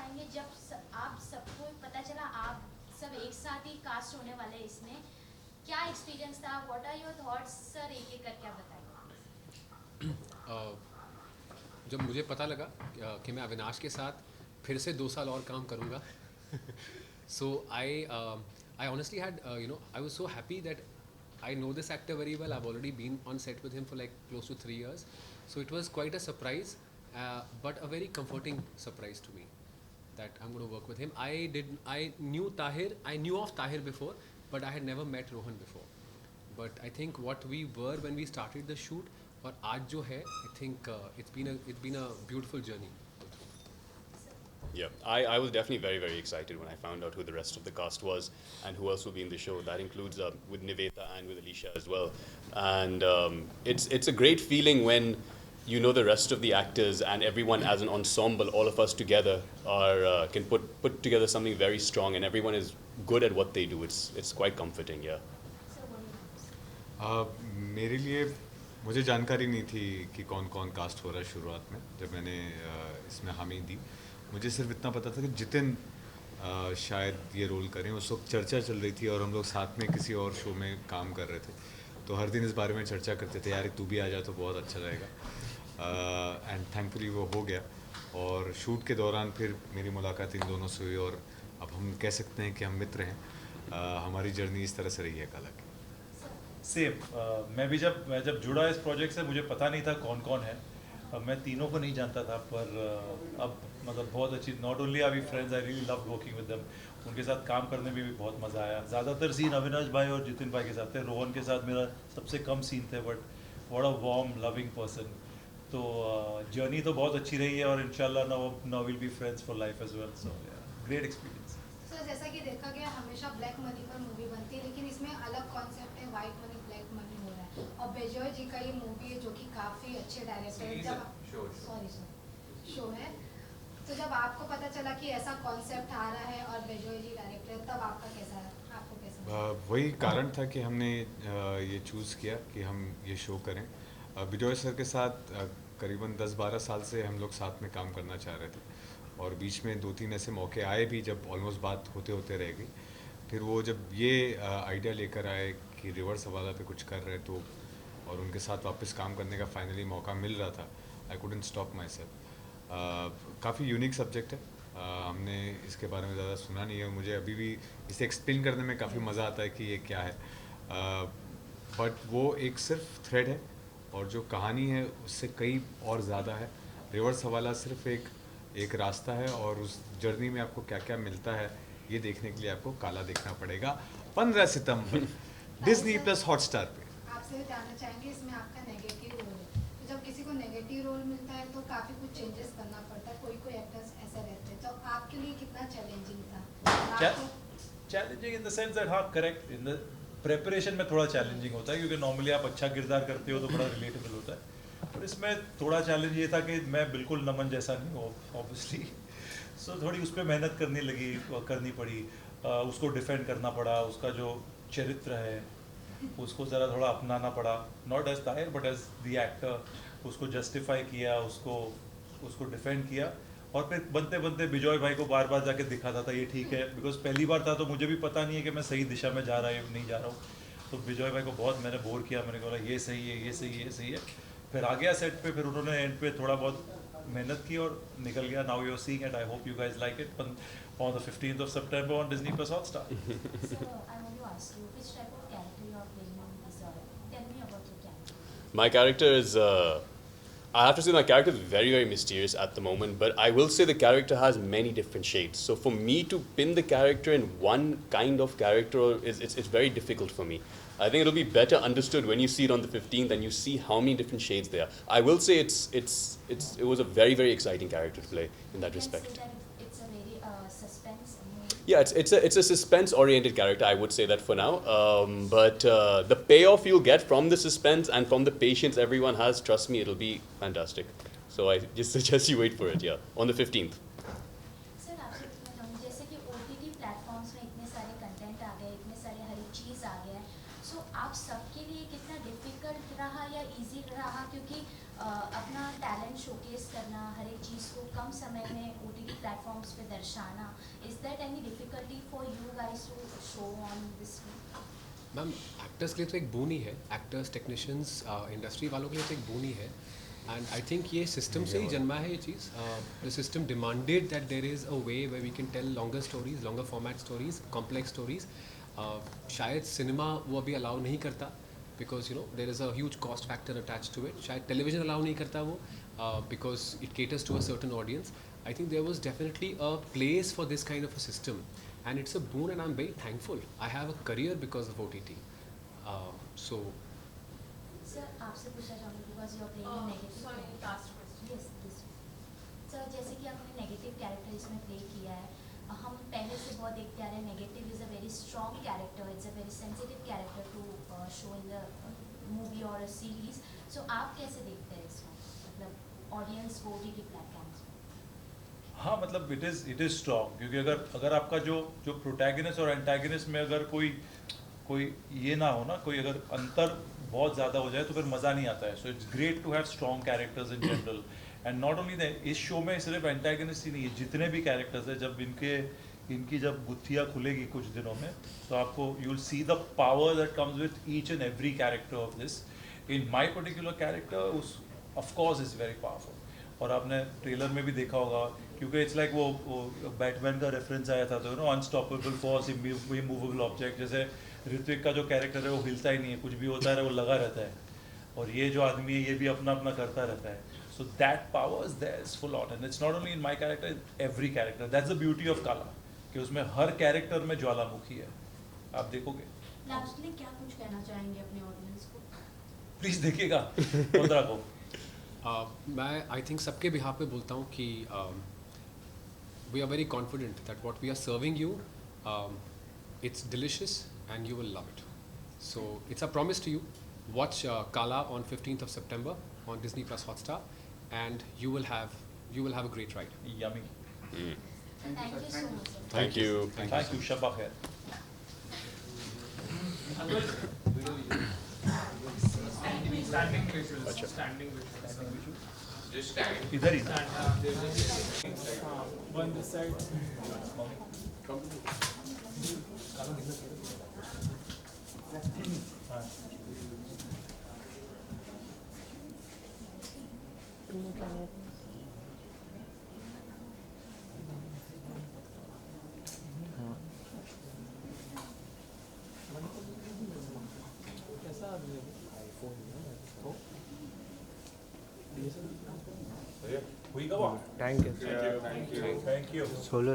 पाएंगे जब आप सबको पता चला आप सब एक साथ ही कास्ट होने वाले हैं इसमें, क्या एक्सपीरियंस था, what are your thoughts sir, एक एक करके आप बताइए। जब मुझे पता लगा कि मैं अविनाश के साथ फिर से 2 साल और काम करूँगा, so I honestly had I was so happy that I know this actor very well. I've already been on set with him for like close to 3 years, so it was quite a surprise, but a very comforting surprise to me that I'm going to work with him. I knew Tahir, I knew of Tahir before, but I had never met Rohan before. But I think what we were when we started the shoot और आज जो है, I think it's been a beautiful journey. Yeah, I was definitely very, very excited when I found out who the rest of the cast was and who else will be in the show. That includes with Niveta and with Alicia as well. And it's a great feeling when you know the rest of the actors and everyone as an ensemble, all of us together are can put together something very strong, and everyone is good at what they do. It's quite comforting, yeah. Sir बोलिए। मेरे लिए मुझे जानकारी नहीं थी कि कौन कौन कास्ट हो रहा है शुरुआत में जब मैंने इसमें हामी दी। मुझे सिर्फ इतना पता था कि जितिन शायद ये रोल करें। उस वक्त चर्चा चल रही थी और हम लोग साथ में किसी और शो में काम कर रहे थे, तो हर दिन इस बारे में चर्चा करते थे, यार तू भी आ जा तो बहुत अच्छा रहेगा। एंड थैंकफुली वो हो गया और शूट के दौरान फिर मेरी मुलाकात इन दोनों से हुई और अब हम कह सकते हैं कि हम मित्र हैं। हमारी जर्नी इस तरह से रही है काला की। सेम मैं जब जुड़ा इस प्रोजेक्ट से मुझे पता नहीं था कौन कौन है। मैं तीनों को नहीं जानता था, पर अब मतलब बहुत अच्छी, not only are we friends, I really love working with them. उनके साथ काम करने में भी बहुत मज़ा आया। ज़्यादातर सीन अविनाश भाई और जितिन भाई के साथ थे। रोहन के साथ मेरा सबसे कम सीन थे, but what a warm loving person. तो जर्नी तो बहुत अच्छी रही है और इंशाल्लाह now will be friends for life as well. So great experience. Sir जैसा कि देखा गया हमेशा ब्लैक मनी पर मूवी बनती है, लेकिन इसमें अलग कॉन्सेप्ट है, वाइट मनी ब्लैक मनी हो रहा है। और बेजोय जी का ये मूवी है जो कि काफ़ी अच्छे डायरेक्टर है। जब शो है, तो जब आपको पता चला कि ऐसा कॉन्सेप्ट आ रहा है और बेजोय जी डायरेक्टर, तब आपको कैसा वही कारण था कि हमने ये चूज़ किया कि हम ये शो करें। बिजॉय सर के साथ करीबन 10-12 साल से हम लोग साथ में काम करना चाह रहे थे और बीच में 2-3 ऐसे मौके आए भी जब ऑलमोस्ट बात होते होते रह गई। फिर वो जब ये आइडिया लेकर आए कि रिवर्स हवाला पे कुछ कर रहे तो और उनके साथ वापस काम करने का फाइनली मौका मिल रहा था, I couldn't stop my self. काफ़ी यूनिक सब्जेक्ट है। हमने इसके बारे में ज़्यादा सुना नहीं है और मुझे अभी भी इसे एक्सप्लेन करने में काफ़ी मज़ा आता है कि ये क्या है। बट वो एक सिर्फ थ्रेड है और जो कहानी है उससे कई और ज़्यादा है। रिवर्स हवाला सिर्फ एक रास्ता है और उस जर्नी में आपको क्या क्या मिलता है ये देखने के लिए आपको काला देखना पड़ेगा 15 सितंबर डिज्नी प्लस हॉटस्टार पे। आपसे जानना चाहेंगे, इसमें आपका नेगेटिव रोल है, तो जब किसी को नेगेटिव रोल मिलता है तो काफ़ी कुछ चेंजेस करना पड़ता है, कोई कोई एक्टर्स ऐसा रहते हैं, तो आपके लिए कितना चैलेंजिंग था? Challenging in the sense that, हाँ करेक्ट, इन द प्रेपरेशन में थोड़ा चैलेंजिंग होता है क्योंकि नॉर्मली आप अच्छा किरदार करते हो तो बड़ा रिलेटेबल होता है। पर इसमें थोड़ा चैलेंज ये था कि मैं बिल्कुल नमन जैसा नहीं हूँ ऑब्वियसली। सो थोड़ी उस पर मेहनत करनी पड़ी। उसको डिफेंड करना पड़ा, उसका जो चरित्र है उसको ज़रा थोड़ा अपनाना पड़ा, not as Tahir but as the actor. उसको जस्टिफाई किया, उसको डिफेंड किया और फिर बनते बनते बिजॉय भाई को बार बार जाके दिखाता था ये ठीक है, बिकॉज पहली बार था तो मुझे भी पता नहीं है कि मैं सही दिशा में जा रहा है नहीं जा रहा हूँ। तो बिजॉय भाई को बहुत मैंने बोर किया, मैंने कहा ये सही है, ये सही है, ये सही है। फिर आ गया सेट पे, फिर उन्होंने एंड पे थोड़ा बहुत मेहनत की और निकल गया। Now you are seeing it, I hope you guys like it on the 15th of September on Disney Plus Hotstar. So I want to ask you, which type of character you are playing on this? Tell me about your character. My character is, I have to say my character is very, very mysterious at the moment, but I will say the character has many different shades. So for me to pin the character in one kind of character it's very difficult for me. I think it'll be better understood when you see it on the 15th and you see how many different shades there are. I will say it was a very, very exciting character to play in that You can respect. say that it's a very suspense movie. Yeah, it's a suspense-oriented character. I would say that for now. But the payoff you'll get from the suspense and from the patience everyone has, trust me, it'll be fantastic. So I just suggest you wait for it. Yeah, on the 15th. Sir आपसे पूछना चाहूँगी, जैसे कि OTT platforms में इतने सारे content आ गए, इतने सारे हर एक चीज़ आ गया है, सो आप सबके लिए कितना डिफिकल्ट रहा या इजी रहा? क्योंकि अपना टैलेंट शोकेस करना, हर एक चीज़ को कम समय में OTT प्लेटफॉर्म्स पे दर्शाना, is that any difficulty for you guys to show on this? Ma'am actors के लिए तो एक बोन ही है, एक्टर्स टेक्नीशियंस इंडस्ट्री वालों के लिए तो एक बोन ही है. एंड आई थिंक ये सिस्टम से ही जन्मा है ये चीज़. The system demanded that there is a way way we can tell longer stories, longer format stories, complex stories. शायद सिनेमा वो अभी अलाउ नहीं करता because you know there is a huge cost factor attach to it. शायद television allow नहीं करता वो because it caters to a certain audience. I think there was definitely a place for this kind of a system and it's a boon and I'm very thankful. I have a career because of OTT. So sir आपसे पूछना चाहूँगी because you are playing negative. Sorry, last question. Yes this. Sir जैसे कि आपने negative character इसमें play किया है, हम पहले से बहुत देखते आ रहे हैं negative is a very strong character, it's a very sensitive character to show in the movie और अ सीरीज. सो आप कैसे देखते हैं इसको, मतलब ऑडियंस को OTT प्लेटफॉर्म्स में? हाँ मतलब इट इज़ स्ट्रॉन्ग, क्योंकि अगर आपका जो प्रोटैगनिस्ट और एंटैगनिस्ट में अगर कोई ये ना हो ना, कोई अगर अंतर बहुत ज़्यादा हो जाए तो फिर मज़ा नहीं आता है. So it's great to have strong characters in general. And not only that, इस शो में सिर्फ एंटैगनिस्ट ही नहीं है, जितने भी कैरेक्टर्स हैं, जब इनकी जब गुत्थियाँ खुलेगी कुछ दिनों में, तो आपको you will see the power that comes with each and every character of this. In my particular character of course is very powerful. और आपने ट्रेलर में भी देखा होगा, क्योंकि इट्स लाइक वो बैटमैन का रेफरेंस आया था, तो you know unstoppable force, immovable object. जैसे ऋत्विक का जो कैरेक्टर है वो हिलता ही नहीं है, कुछ भी होता है वो लगा रहता है. और ये जो आदमी है ये भी अपना अपना करता रहता है. So that power is there, is full on. And it's not only in my character, in every character. That's the beauty of Kaala, कि उसमें हर कैरेक्टर में ज्वालामुखी है. आप देखोगे. लास्टली क्या कुछ कहना चाहेंगे अपने ऑडियंस को? प्लीज़ देखिएगा 15 को. मैं आई थिंक सबके बिहाफ पे बोलता हूँ कि we are very confident that what we are serving you, it's delicious and you will love it. So it's a promise to you. Watch Kala on 15th of September on Disney Plus Hotstar, and you will have a great ride. Yummy. Thank you so much, sir. Thank you. Thank you. Shabba khair. Standing visuals. Standing visuals. Just stand. इधर ही. One this side. We go on. Thank you. Thank you. Solo.